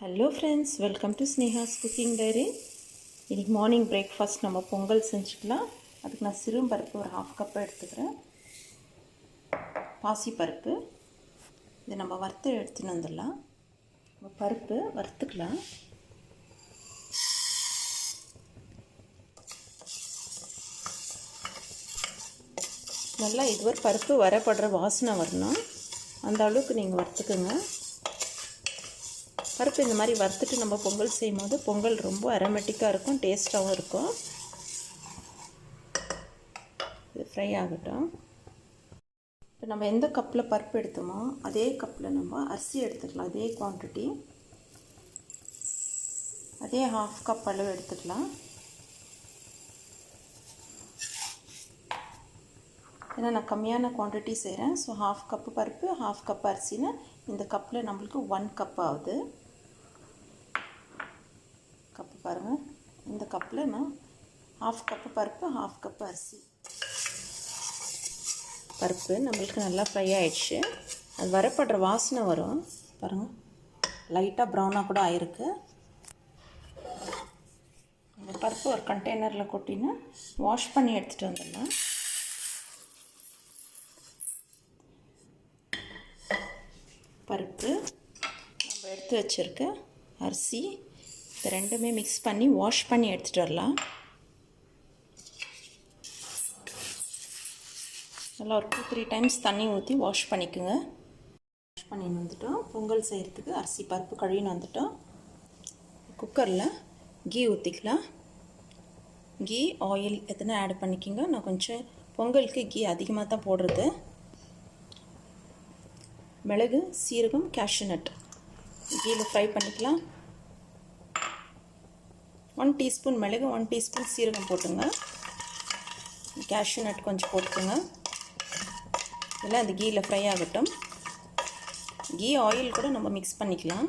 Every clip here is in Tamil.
Hello friends, welcome to Sneha's cooking diary. இன்றைக்கி மார்னிங் பிரேக்ஃபாஸ்ட் நம்ம பொங்கல் செஞ்சுக்கலாம். அதுக்கு நான் சிறும்பருப்பு ஒரு 1/2 கப் எடுத்துக்கிறேன். பாசிப்பருப்பு இதை நம்ம வறுத்து எடுத்துன்னு வந்துடலாம். நம்ம பருப்பு வறுத்துக்கலாம். நல்லா இதுவரை பருப்பு வரப்படுற வாசனை வரணும், அந்த அளவுக்கு நீங்கள் வறுத்துக்குங்க. பருப்பு இந்த மாதிரி வறுத்துட்டு நம்ம பொங்கல் செய்யும் போது பொங்கல் ரொம்ப அரோமேட்டிக்காக இருக்கும், டேஸ்ட்டாகவும் இருக்கும். இது ஃப்ரை ஆகட்டும். இப்போ நம்ம எந்த கப்பில் பருப்பு எடுத்தோமோ அதே கப்பில் நம்ம அரிசி எடுத்துக்கலாம். அதே குவான்டிட்டி, அதே 1/2 கப் அளவு எடுத்துக்கலாம். ஏன்னா நான் கம்மியான குவான்டிட்டி செய்கிறேன். ஸோ 1/2 கப்பு பருப்பு 1/2 கப் அரிசின்னு இந்த கப்பில் நம்மளுக்கு 1 கப் ஆகுது. கப்பு பாருங்கள், இந்த கப்பில் நான் 1/2 கப்பு பருப்பு 1/2 கப்பு அரிசி. பருப்பு நம்மளுக்கு நல்லா ஃப்ரை ஆகிடுச்சு. அது வரப்படுற வாசனை வரும் பாருங்கள், லைட்டாக ப்ரௌனாக கூட ஆயிருக்கு. இந்த பருப்பு ஒரு கண்டெய்னரில் கொட்டினா வாஷ் பண்ணி எடுத்துகிட்டு வந்துடலாம். பருப்பு நம்ம எடுத்து வச்சுருக்க அரிசி, இது ரெண்டுமே மிக்ஸ் பண்ணி வாஷ் பண்ணி எடுத்துகிட்டு வரலாம். நல்லா ஒரு 2-3 டைம்ஸ் தண்ணி ஊற்றி வாஷ் பண்ணிக்கோங்க. வாஷ் பண்ணின்னு வந்துட்டோம். பொங்கல் செய்கிறதுக்கு அரிசி பருப்பு கழுவின்னு வந்துட்டோம். குக்கரில் கீ ஊற்றிக்கலாம். கீ ஆயில் எத்தனை ஆட் பண்ணிக்கோங்க. நான் கொஞ்சம் பொங்கலுக்கு கீ அதிகமாக தான் போடுறது. மிளகு, சீரகம், கேஷ்யூநட் கீயில் ஃப்ரை பண்ணிக்கலாம். 1 டீஸ்பூன் மிளகு, 1 டீஸ்பூன் சீரகம் போட்டுங்க. கேஷ்யூநட் கொஞ்சம் போட்டுக்கோங்க. இதெல்லாம் அந்த கீயில் ஃப்ரை ஆகட்டும். கீ ஆயில் கூட நம்ம மிக்ஸ் பண்ணிக்கலாம்.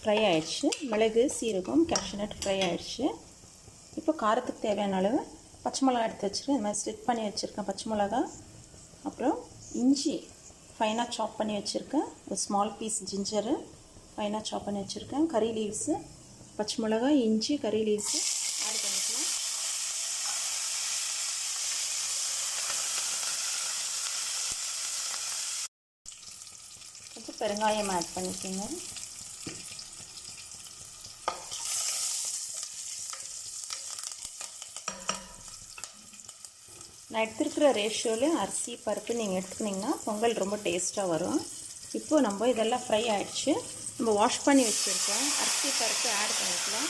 ஃப்ரை ஆயிடுச்சு. மிளகு, சீரகம், கேஷ்யூநட் ஃப்ரை ஆயிடுச்சு. இப்போ காரத்துக்கு தேவையான அளவு பச்சை மிளகா எடுத்து வச்சுருக்கேன். இந்த மாதிரி ஸ்லிட் பண்ணி வச்சுருக்கேன் பச்சை மிளகா. அப்புறம் இஞ்சி ஃபைனாக சாப் பண்ணி வச்சுருக்கேன். ஒரு ஸ்மால் பீஸ் ஜிஞ்சரு ஃபைனாக சாப் பண்ணி வச்சுருக்கேன். கறி லீவ்ஸு, பச்சை மிளகாய், இஞ்சி, கறி லீவ்ஸு ஆட் பண்ணிக்கலாம். கொஞ்சம் பெருங்காயம் ஆட் பண்ணிக்கோங்க. நான் எடுத்துருக்கிற ரேஷியோவில் அரிசி பருப்பு நீங்கள் எடுத்துக்கிட்டிங்கன்னா பொங்கல் ரொம்ப டேஸ்ட்டாக வரும். இப்போது நம்ம இதெல்லாம் ஃப்ரை ஆகிடுச்சு. நம்ம வாஷ் பண்ணி வச்சுருக்கோம் அரிசி பருப்பு ஆட் பண்ணிக்கலாம்.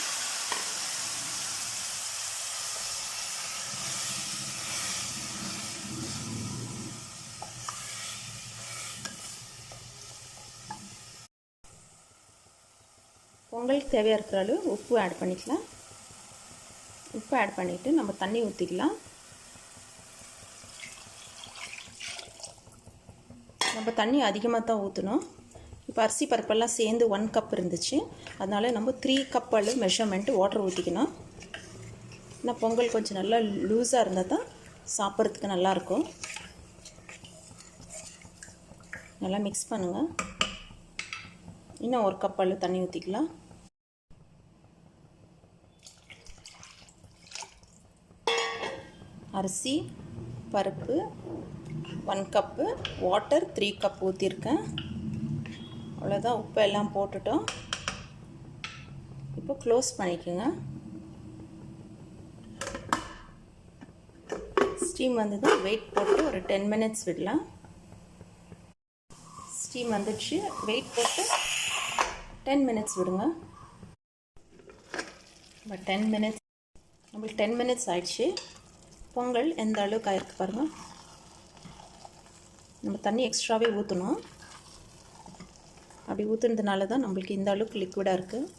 பொங்கலுக்கு தேவையாக இருக்கிற அளவு உப்பு ஆட் பண்ணிக்கலாம். உப்பு ஆட் பண்ணிவிட்டு நம்ம தண்ணி ஊற்றிக்கலாம். நம்ம தண்ணி அதிகமாக தான் ஊற்றணும். இப்போ அரிசி பருப்பெல்லாம் சேர்ந்து 1 கப் இருந்துச்சு. அதனால் நம்ம 3 கப் அளவு மெஷர்மெண்ட்டு வாட்டர் ஊற்றிக்கணும். ஏன்னா பொங்கல் கொஞ்சம் நல்லா லூஸாக இருந்தால் தான் சாப்பிட்றதுக்கு நல்லாயிருக்கும். நல்லா மிக்ஸ் பண்ணுங்கள். இன்னும் 1 கப் அளவு தண்ணி ஊற்றிக்கலாம். அரிசி பருப்பு 1 கப்பு, வாட்டர் 3 கப் ஊற்றிருக்கேன். அவ்வளோதான். உப்பு எல்லாம் போட்டுட்டோம். இப்போ க்ளோஸ் பண்ணிக்கோங்க. ஸ்டீம் வந்தது. வெயிட் போட்டு ஒரு 10 மினிட்ஸ் விடலாம். ஸ்டீம் வந்துடுச்சு. வெயிட் போட்டு 10 மினிட்ஸ் விடுங்க. இப்போ 10 மினிட்ஸ் நம்மளுக்கு 10 மினிட்ஸ் ஆயிடுச்சு. பொங்கல் எந்த அளவுக்கு ஆயிருக்கு பாருங்கள். நம்ம தண்ணி எக்ஸ்ட்ராவே ஊற்றணும். அப்படி ஊற்றுனதுனால தான் நம்மளுக்கு இந்த அளவுக்கு லிக்விடாக இருக்குது.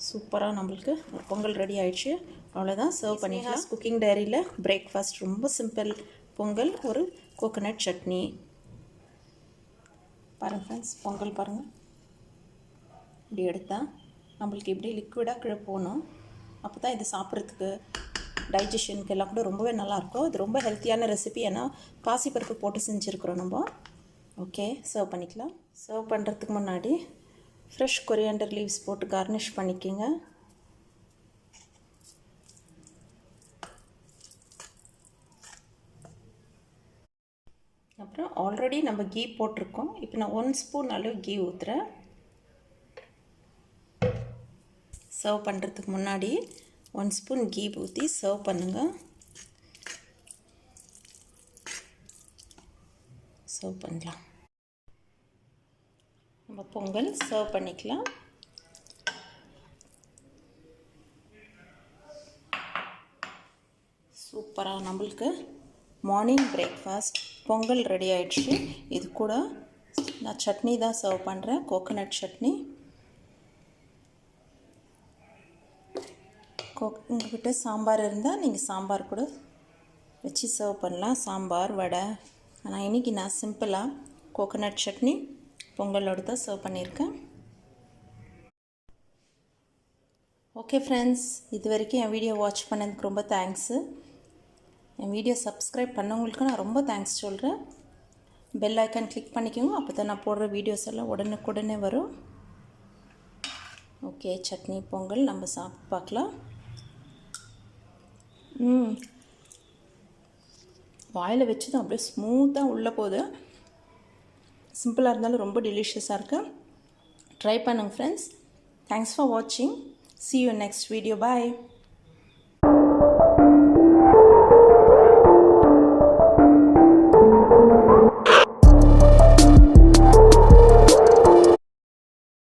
சூப்பராக நம்மளுக்கு ஒரு பொங்கல் ரெடி ஆகிடுச்சு. அவ்வளோதான், சர்வ் பண்ணிக்கலாம். குக்கிங் டைரியில் பிரேக்ஃபாஸ்ட் ரொம்ப சிம்பிள். பொங்கல், ஒரு கோகோனட் சட்னி. பாருங்கள் ஃப்ரெண்ட்ஸ், பொங்கல் பாருங்கள். இப்படி எடுத்தால் நம்மளுக்கு இப்படி லிக்விடாக கீழே போகணும். அப்போ தான் இது சாப்பிட்றதுக்கு டைஜஷனுக்கு எல்லாம் கூட ரொம்பவே நல்லாயிருக்கும். இது ரொம்ப ஹெல்த்தியான ரெசிபி. ஏன்னா பாசிப்பருப்பு போட்டு செஞ்சுருக்குறோம் நம்ம. ஓகே, சர்வ் பண்ணிக்கலாம். சர்வ் பண்ணுறதுக்கு முன்னாடி ஃப்ரெஷ் கொரியாண்டர் லீவ்ஸ் போட்டு கார்னிஷ் பண்ணிக்கோங்க. அப்புறம் ஆல்ரெடி நம்ம கீ போட்டிருக்கோம். இப்போ நான் 1 ஸ்பூன் அளவு கீ ஊற்றுறேன். சர்வ் பண்ணுறதுக்கு முன்னாடி 1 ஸ்பூன் கீ ஊற்றி சர்வ் பண்ணுங்கள். சர்வ் பண்ணலாம். நம்ம பொங்கல் சர்வ் பண்ணிக்கலாம். சூப்பராக நம்மளுக்கு மார்னிங் பிரேக்ஃபாஸ்ட் பொங்கல் ரெடி ஆகிடுச்சு. இது கூட நான் சட்னி தான் சர்வ் பண்ணுறேன், கோகோனட் சட்னி. உங்கள்கிட்ட சாம்பார் இருந்தால் நீங்கள் சாம்பார் கூட வச்சு சர்வ் பண்ணலாம், சாம்பார் வடை. ஆனால் இன்றைக்கி நான் சிம்பிளாக கோகோனட் சட்னி பொங்கலோடு தான் சர்வ் பண்ணியிருக்கேன். ஓகே ஃப்ரெண்ட்ஸ், இது வரைக்கும் என் வீடியோ வாட்ச் பண்ணதுக்கு ரொம்ப தேங்க்ஸு. என் வீடியோ சப்ஸ்கிரைப் பண்ணவங்களுக்கு நான் ரொம்ப தேங்க்ஸ் சொல்கிறேன். பெல் ஐக்கான் கிளிக் பண்ணிக்கோங்க, அப்போ தான் நான் போடுற வீடியோஸ் எல்லாம் உடனுக்குடனே வரும். ஓகே, சட்னி பொங்கல் நம்ம சாப்பிட்டு பார்க்கலாம். வாயில் வச்சு தான் அப்படியே ஸ்மூத்தாக உள்ளே போகுது. சிம்பிளாக இருந்தாலும் ரொம்ப டெலிஷியஸாக இருக்குது. ட்ரை பண்ணுங்கள் ஃப்ரெண்ட்ஸ். தேங்க்ஸ் ஃபார் வாட்சிங். See you in next video. Bye.